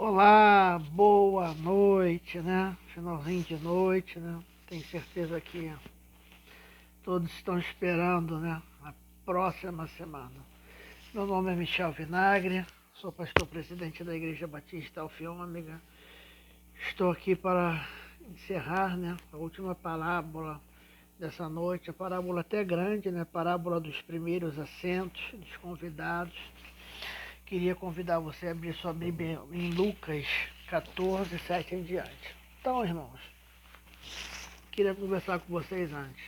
Olá, boa noite, né? Finalzinho de noite, né? Tenho certeza que todos estão esperando, né? A próxima semana. Meu nome é Michel Vinagre, sou pastor presidente da Igreja Batista Alfiômega. Estou aqui para encerrar, né? A última parábola dessa noite, a parábola até grande, né? Parábola dos primeiros assentos, dos convidados. Queria convidar você a abrir sua Bíblia em Lucas 14, 7 em diante. Então, irmãos, queria conversar com vocês antes.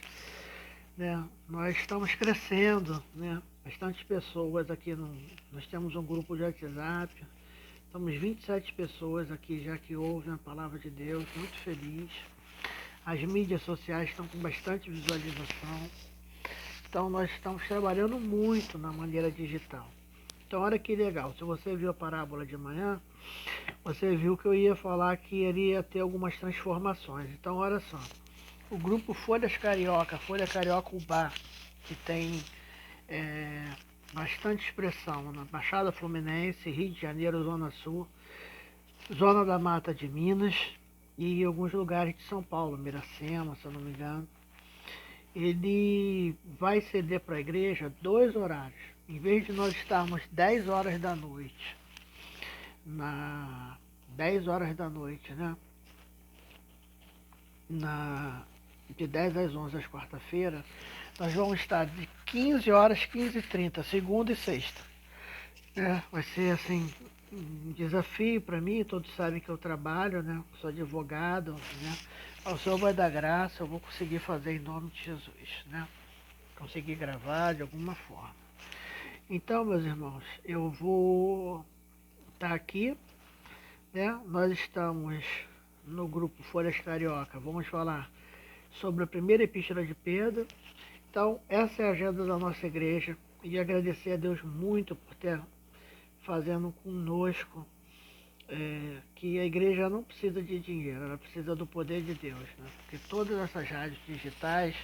Né? Nós estamos crescendo, né? Bastantes pessoas aqui. Nós temos um grupo de WhatsApp. Estamos 27 pessoas aqui já que ouvem a palavra de Deus. Muito feliz. As mídias sociais estão com bastante visualização. Então, nós estamos trabalhando muito na maneira digital. Então, olha que legal, se você viu a parábola de manhã, você viu que eu ia falar que iria ter algumas transformações. Então, olha só, o grupo Folha Carioca Ubá, que tem bastante expressão na Baixada Fluminense, Rio de Janeiro, Zona Sul, Zona da Mata de Minas e alguns lugares de São Paulo, Miracema, se eu não me engano. Ele vai ceder para a igreja 2 horários. Em vez de nós estarmos 10 horas da noite, 10 horas da noite, né? De 10 às 11 às quarta-feira, nós vamos estar de 15 horas, 15h30, segunda e sexta. Vai ser assim um desafio para mim, todos sabem que eu trabalho, né? Sou advogado, né? Ao Senhor vai dar graça, eu vou conseguir fazer em nome de Jesus, né? Conseguir gravar de alguma forma. Então, meus irmãos, eu vou estar aqui, né? Nós estamos no grupo Folhas Carioca, vamos falar sobre a primeira epístola de Pedro. Então, essa é a agenda da nossa igreja e agradecer a Deus muito por ter fazendo conosco que a igreja não precisa de dinheiro, ela precisa do poder de Deus, né? Porque todas essas rádios digitais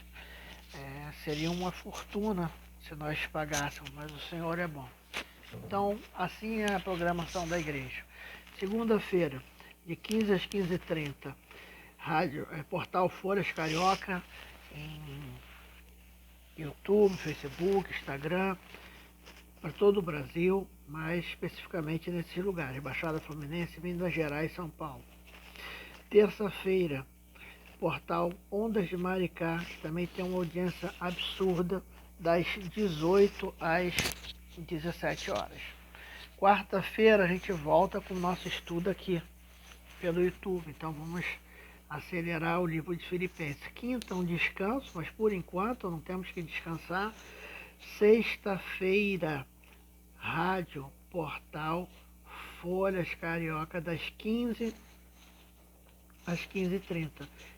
seriam uma fortuna se nós pagássemos, mas o Senhor é bom. Então, assim é a programação da igreja. Segunda-feira, de 15 às 15h30, portal Folhas Carioca, em YouTube, Facebook, Instagram, para todo o Brasil, mais especificamente nesses lugares, Baixada Fluminense, Minas Gerais e São Paulo. Terça-feira, portal Ondas de Maricá, que também tem uma audiência absurda, das 18 às 17 horas. Quarta-feira a gente volta com o nosso estudo aqui pelo YouTube, então vamos acelerar o livro de Filipenses. Quinta um descanso, mas por enquanto não temos que descansar. Sexta-feira, rádio, portal Folhas Carioca, das 15 às 15h30.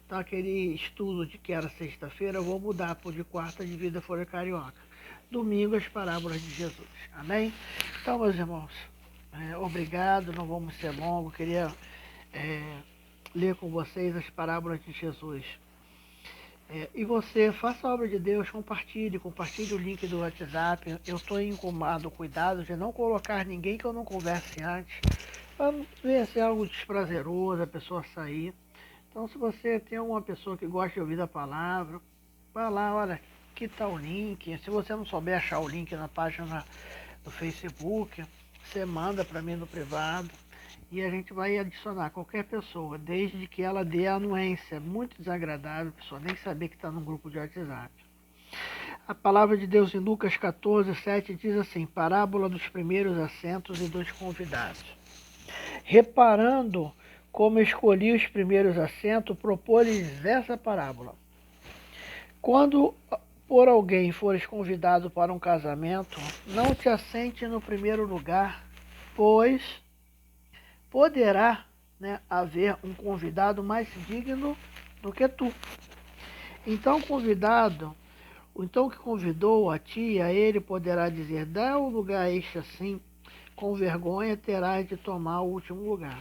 Então aquele estudo de que era sexta-feira, eu vou mudar por de quarta de vida Folha Carioca. Domingo, as parábolas de Jesus. Amém? Então, meus irmãos, obrigado, não vamos ser longos. Queria ler com vocês as parábolas de Jesus. E você, faça a obra de Deus, compartilhe o link do WhatsApp. Eu estou tomando cuidado de não colocar ninguém que eu não converse antes, para não ver se é algo desprazeroso a pessoa sair. Então, se você tem uma pessoa que gosta de ouvir a palavra, vai lá, olha, aqui está o link. Se você não souber achar o link na página do Facebook, você manda para mim no privado e a gente vai adicionar qualquer pessoa, desde que ela dê a anuência. É muito desagradável a pessoa nem saber que está num grupo de WhatsApp. A palavra de Deus em Lucas 14, 7 diz assim: parábola dos primeiros assentos e dos convidados. Reparando como escolhi os primeiros assentos, propôs-lhes essa parábola. Quando por alguém fores convidado para um casamento, não te assente no primeiro lugar, pois poderá haver um convidado mais digno do que tu. Então o que convidou a ti e a ele poderá dizer: dá o lugar a este assim, com vergonha terás de tomar o último lugar.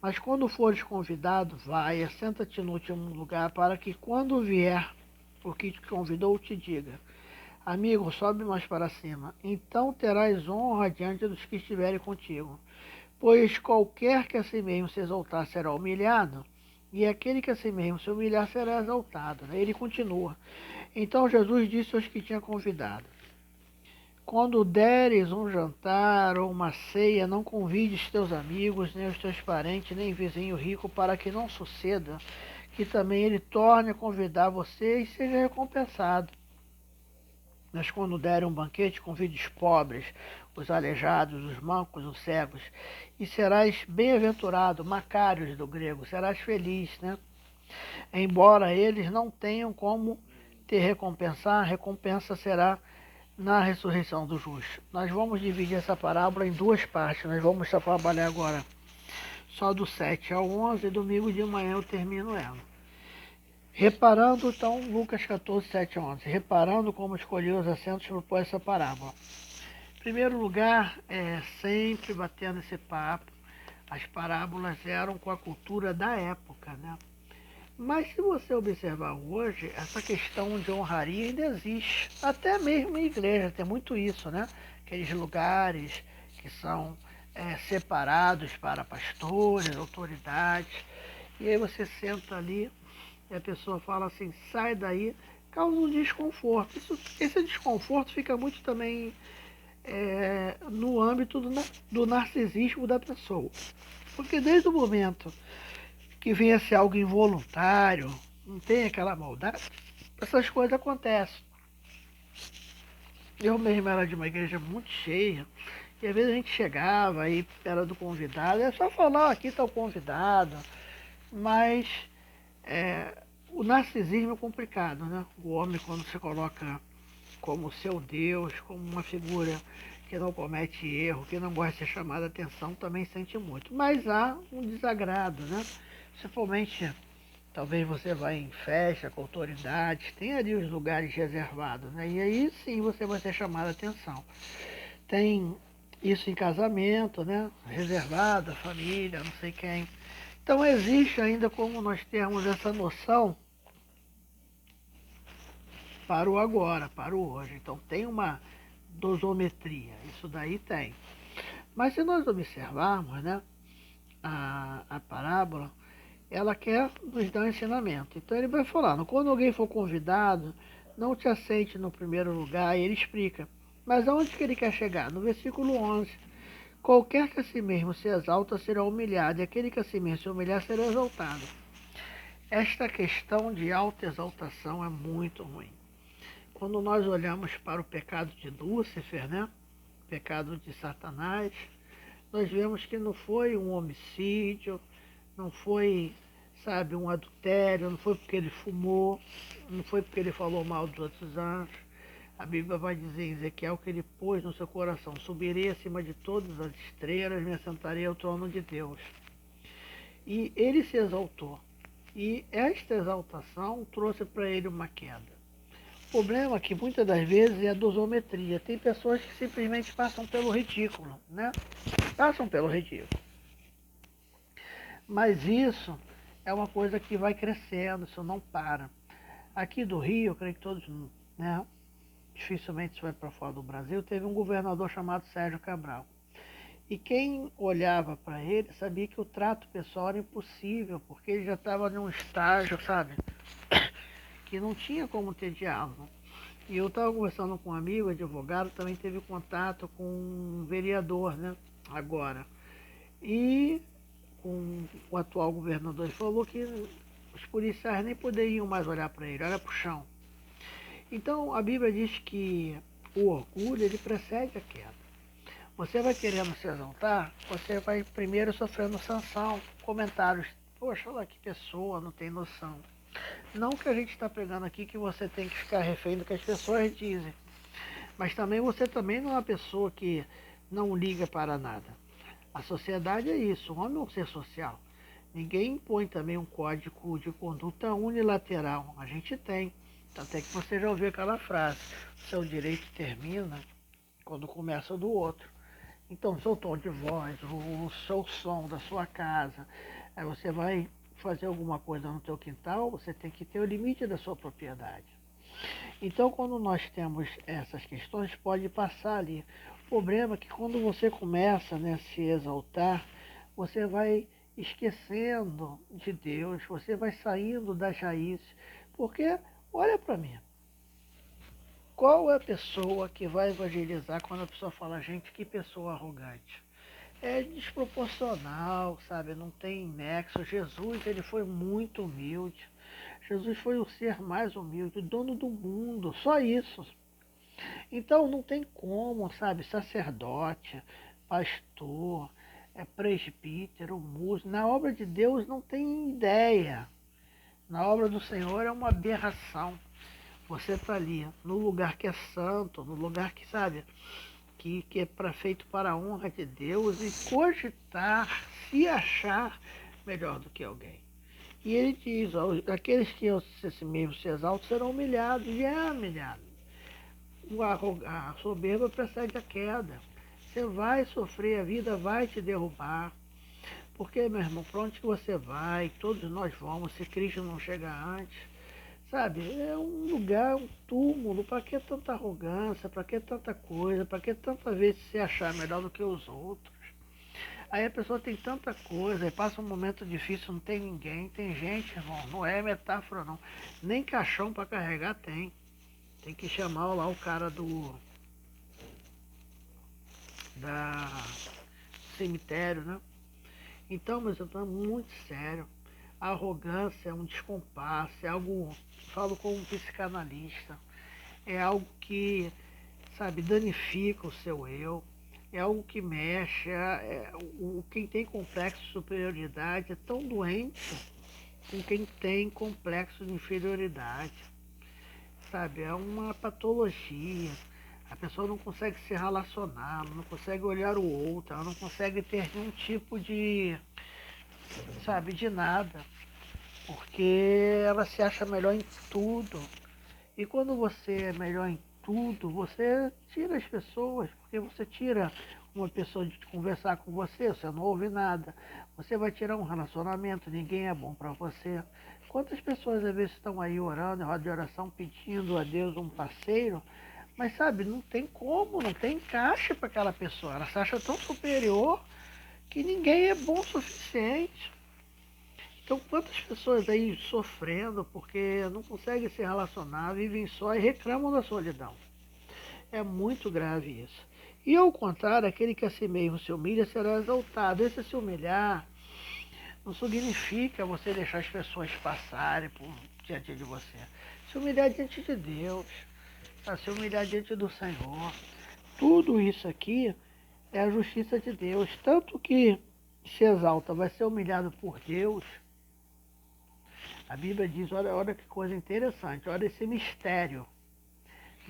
Mas quando fores convidado, vai, assenta-te no último lugar, para que quando vier o que te convidou te diga: amigo, sobe mais para cima. Então terás honra diante dos que estiverem contigo. Pois qualquer que a si mesmo se exaltar será humilhado, e aquele que a si mesmo se humilhar será exaltado. Ele continua. Então Jesus disse aos que tinha convidado: quando deres um jantar ou uma ceia, não convides teus amigos, nem os teus parentes, nem vizinho rico, para que não suceda que também ele torne a convidar você e seja recompensado. Mas quando derem um banquete, convide os pobres, os aleijados, os mancos, os cegos, e serás bem-aventurado, Macários do grego, serás feliz, né? Embora eles não tenham como te recompensar, a recompensa será na ressurreição do justo. Nós vamos dividir essa parábola em duas partes. Nós vamos trabalhar agora só do 7 ao 11, e domingo de manhã eu termino ela. Reparando, então, Lucas 14, 7 a 11. Reparando como escolheu os assentos, propôs essa parábola. Em primeiro lugar, sempre batendo esse papo, as parábolas eram com a cultura da época, né? Mas se você observar hoje, essa questão de honraria ainda existe. Até mesmo em igreja tem muito isso, né? Aqueles lugares que são separados para pastores, autoridades. E aí você senta ali e a pessoa fala assim, sai daí, causa um desconforto. Esse desconforto fica muito também no âmbito do narcisismo da pessoa. Porque desde o momento que venha ser algo involuntário, não tem aquela maldade, essas coisas acontecem. Eu mesmo era de uma igreja muito cheia, e às vezes a gente chegava e era do convidado, é só falar, aqui está o convidado, mas o narcisismo é complicado, né? O homem quando se coloca como seu Deus, como uma figura que não comete erro, que não gosta de ser chamada a atenção, também sente muito. Mas há um desagrado, né? Principalmente, talvez você vá em festa com autoridades, tem ali os lugares reservados, né? E aí sim você vai ser chamado a atenção. Tem isso em casamento, né? Reservado, a família, não sei quem. Então existe ainda como nós termos essa noção para o agora, para o hoje. Então tem uma dosometria, isso daí tem. Mas se nós observarmos, né, a parábola, ela quer nos dar um ensinamento. Então ele vai falar, quando alguém for convidado, não te aceite no primeiro lugar, e ele explica. Mas aonde que ele quer chegar? No versículo 11. Qualquer que a si mesmo se exalta será humilhado, e aquele que a si mesmo se humilhar será exaltado. Esta questão de autoexaltação é muito ruim. Quando nós olhamos para o pecado de Lúcifer, né? O pecado de Satanás, nós vemos que não foi um homicídio, não foi, sabe, um adultério, não foi porque ele fumou, não foi porque ele falou mal dos outros anjos. A Bíblia vai dizer em Ezequiel que ele pôs no seu coração, subirei acima de todas as estrelas, me assentarei ao trono de Deus. E ele se exaltou. E esta exaltação trouxe para ele uma queda. O problema é que muitas das vezes é a dosometria. Tem pessoas que simplesmente passam pelo ridículo, né? Passam pelo ridículo. Mas isso é uma coisa que vai crescendo, isso não para. Aqui do Rio, eu creio que todos, né? Dificilmente isso vai para fora do Brasil, teve um governador chamado Sérgio Cabral. E quem olhava para ele sabia que o trato pessoal era impossível, porque ele já estava num estágio, sabe, que não tinha como ter diálogo. E eu estava conversando com um amigo, advogado, também teve contato com um vereador, né, agora. E com o atual governador, ele falou que os policiais nem poderiam mais olhar para ele, olha para o chão. Então, a Bíblia diz que o orgulho, ele precede a queda. Você vai querendo se exaltar, você vai primeiro sofrendo sanção, comentários. Poxa, olha que pessoa, não tem noção. Não que a gente está pregando aqui que você tem que ficar refém do que as pessoas dizem. Mas também você também não é uma pessoa que não liga para nada. A sociedade é isso, o homem é um ser social. Ninguém impõe também um código de conduta unilateral. A gente tem. Até que você já ouviu aquela frase, seu direito termina quando começa o do outro. Então, o seu tom de voz, o seu som da sua casa, aí você vai fazer alguma coisa no teu quintal, você tem que ter o limite da sua propriedade. Então, quando nós temos essas questões, pode passar ali. problema é que quando você começa, né, a se exaltar, você vai esquecendo de Deus, você vai saindo das raízes. Porque, olha para mim, qual é a pessoa que vai evangelizar quando a pessoa fala, gente, que pessoa arrogante? É desproporcional, sabe? Não tem nexo. Jesus, ele foi muito humilde. Jesus foi o ser mais humilde, o dono do mundo, só isso. Então não tem como, sabe? Sacerdote, pastor, presbítero, músico. Na obra de Deus não tem ideia. Na obra do Senhor é uma aberração. Você está ali, no lugar que é santo, no lugar que, sabe, que é feito para a honra de Deus e cogitar, se achar melhor do que alguém. E ele diz, ó, aqueles que se mesmo se exaltam serão humilhados, e é humilhado. A soberba precede a queda. Você vai sofrer, a vida vai te derrubar. Porque, meu irmão, para onde que você vai? Todos nós vamos, se Cristo não chegar antes. Sabe, é um lugar, um túmulo. Para que tanta arrogância? Para que tanta coisa? Para que tanta vez se achar melhor do que os outros? Aí a pessoa tem tanta coisa, aí passa um momento difícil, não tem ninguém. Tem gente, irmão, não é metáfora não. Nem caixão para carregar tem. Tem que chamar lá o cara da cemitério, né? Então, mas eu estou muito sério. A arrogância é um descompasso, é algo, falo como um psicanalista, é algo que, sabe, danifica o seu eu, é algo que mexe, quem tem complexo de superioridade é tão doente com quem tem complexo de inferioridade, sabe, é uma patologia. A pessoa não consegue se relacionar, não consegue olhar o outro, ela não consegue ter nenhum tipo de, sabe, de nada, porque ela se acha melhor em tudo. E quando você é melhor em tudo, você tira as pessoas, porque você tira uma pessoa de conversar com você, você não ouve nada. Você vai tirar um relacionamento, ninguém é bom para você. Quantas pessoas às vezes estão aí orando, em roda de oração, pedindo a Deus um parceiro, mas sabe, não tem como, não tem encaixe para aquela pessoa. Ela se acha tão superior que ninguém é bom o suficiente. Então, quantas pessoas aí sofrendo porque não conseguem se relacionar, vivem só e reclamam da solidão. É muito grave isso. E ao contrário, aquele que a si mesmo se humilha será exaltado. Esse se humilhar não significa você deixar as pessoas passarem por diante de você. Se humilhar diante de Deus, se humilhar diante do Senhor. Tudo isso aqui é a justiça de Deus. Tanto que se exalta, vai ser humilhado por Deus. A Bíblia diz, olha que coisa interessante, olha esse mistério.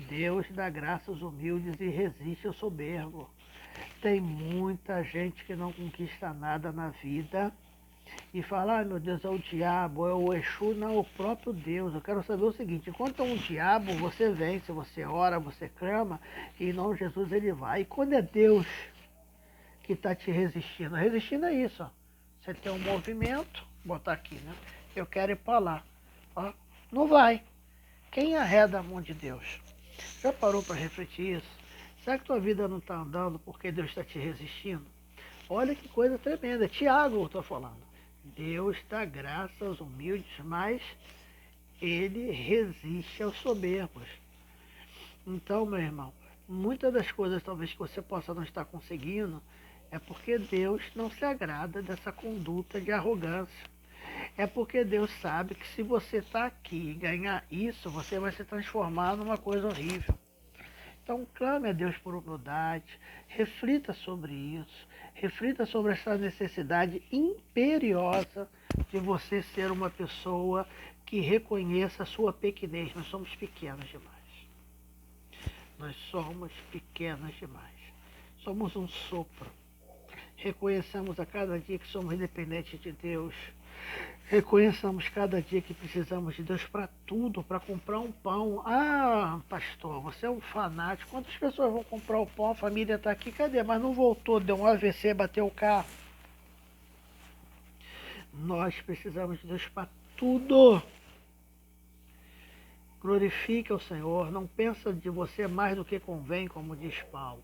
Deus dá graça aos humildes e resiste ao soberbo. Tem muita gente que não conquista nada na vida e fala, ai meu Deus, é o diabo, é o Exu, não, é o próprio Deus. Eu quero saber o seguinte, enquanto é um diabo, você vence, você ora, você clama, e em nome de Jesus ele vai. E quando é Deus que está te resistindo? Resistindo é isso, ó. Você tem um movimento, botar aqui, né? Eu quero ir para lá. Ó, não vai. Quem arreda a mão de Deus? Já parou para refletir isso? Será que tua vida não está andando porque Deus está te resistindo? Olha que coisa tremenda. Tiago, eu estou falando. Deus dá graça aos humildes, mas ele resiste aos soberbos. Então, meu irmão, muitas das coisas talvez que você possa não estar conseguindo é porque Deus não se agrada dessa conduta de arrogância. É porque Deus sabe que se você está aqui e ganhar isso, você vai se transformar numa coisa horrível. Então clame a Deus por humildade, reflita sobre isso, reflita sobre essa necessidade imperiosa de você ser uma pessoa que reconheça a sua pequenez. Nós somos pequenos demais. Nós somos pequenos demais. Somos um sopro. Reconheçamos a cada dia que somos independentes de Deus. Reconheçamos cada dia que precisamos de Deus para tudo, para comprar um pão. Ah, pastor, você é um fanático. Quantas pessoas vão comprar o pão? A família está aqui, cadê? Mas não voltou, deu um AVC, bateu o carro. Nós precisamos de Deus para tudo. Glorifique ao Senhor, não pensa de você mais do que convém, como diz Paulo.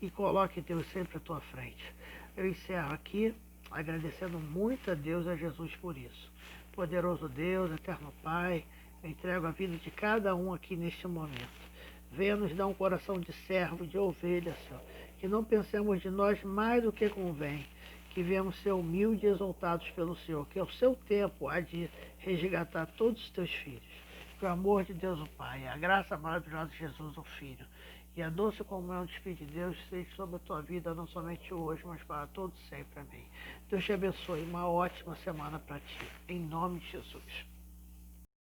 e coloque Deus sempre à tua frente. Eu encerro aqui agradecendo muito a Deus e a Jesus por isso. Poderoso Deus, eterno Pai, eu entrego a vida de cada um aqui neste momento. Venha nos dar um coração de servo, de ovelha, Senhor. Que não pensemos de nós mais do que convém. Que venhamos ser humildes e exaltados pelo Senhor. Que ao seu tempo há de resgatar todos os teus filhos. Que o amor de Deus, o Pai, a graça maravilhosa de Jesus, o Filho, e a doce comunhão do Espírito de Deus seja sobre a tua vida, não somente hoje, mas para todos sempre. Amém. Deus te abençoe. Uma ótima semana para ti. Em nome de Jesus.